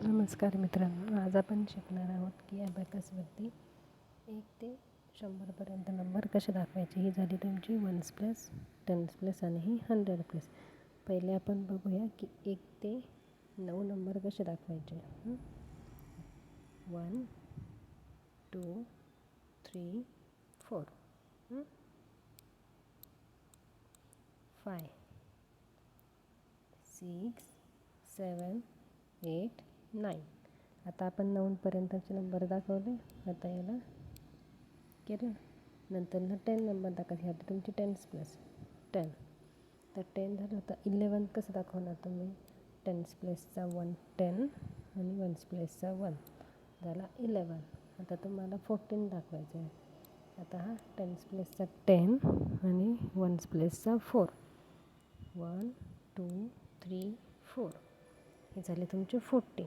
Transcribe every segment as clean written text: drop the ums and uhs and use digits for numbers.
नमस्कार मित्रांनो, आज आपण शिकणार आहोत की ॲबॅकसवरती 1 ते 100पर्यंत नंबर कसे दाखवायचे. ही झाली तुमची वन्स प्लस, टेन्स प्लस आणि ही 100 प्लस. पहिले आपण बघूया की 1 ते 9 नंबर कसे दाखवायचे. 1 2 3 4 5 6 7 8 9. आता आपण 9पर्यंतचे नंबर दाखवले. आता याला केलं नंतर 10 नंबर दाखवले. आता तुमची टेन्स प्लस 10. तर 10 झालं. आता 11 कसं दाखवणार तुम्ही. टेन्स प्लसचा 1 10 आणि वन्स प्लसचा 1 झाला 11. आता तुम्हाला 14 दाखवायचं आहे. आता हा टेन्स प्लसचा 10 आणि वन्स प्लसचा 4 1 2 3 4 हे झाले तुमचे 14.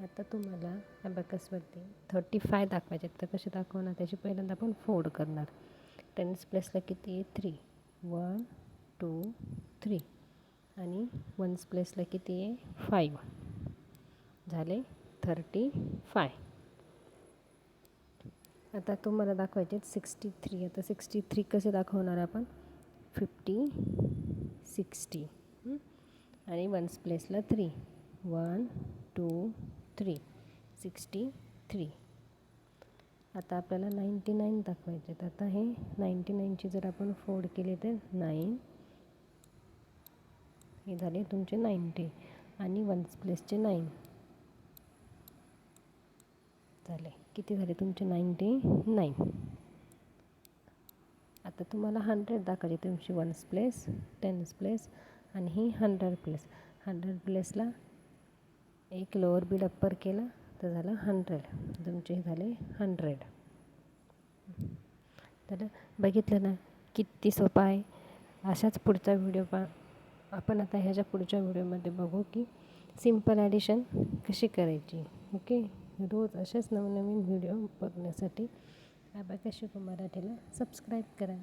आता तुम्हाला ॲबॅकसवरती 35 दाखवायचे. तर कसे दाखवणार त्याची पहिल्यांदा आपण फोल्ड करणार. टेन्स प्लसला किती आहे 3 1 2 3 आणि वन्स प्लसला किती आहे 5 झाले 35. आता तुम्हाला दाखवायचे 63. आता 63 कसे दाखवणार आपण 50 60 आणि वन्स प्लेसला 3 1 2 3 63. आता आपल्याला 99 दाखवायचे आहेत. आता हे 99ची जर आपण फोल्ड केले तर 9 हे झाले तुमचे 90 आणि वन्स प्लेसचे 9 झाले. किती झाले तुमचे 99. आता तुम्हाला 100 दाखवायचे. तुमची वन्स प्लेस टेन्स प्लेस आणि ही 100 प्लेस. 100 प्लेसला एक लोअर बिल अप्पर केला तर झालं 100. तुमचे झाले 100. तर बघितलं ना किती सोपं आहे. अशाच पुढचा व्हिडिओ आपण आता ह्याच्या पुढच्या व्हिडिओमध्ये बघू की सिम्पल ॲडिशन कशी करायची. ओके. रोज असेच नवनवीन व्हिडिओ बघण्यासाठी ॲबॅकस शिकू मराठीला सबस्क्राईब करा.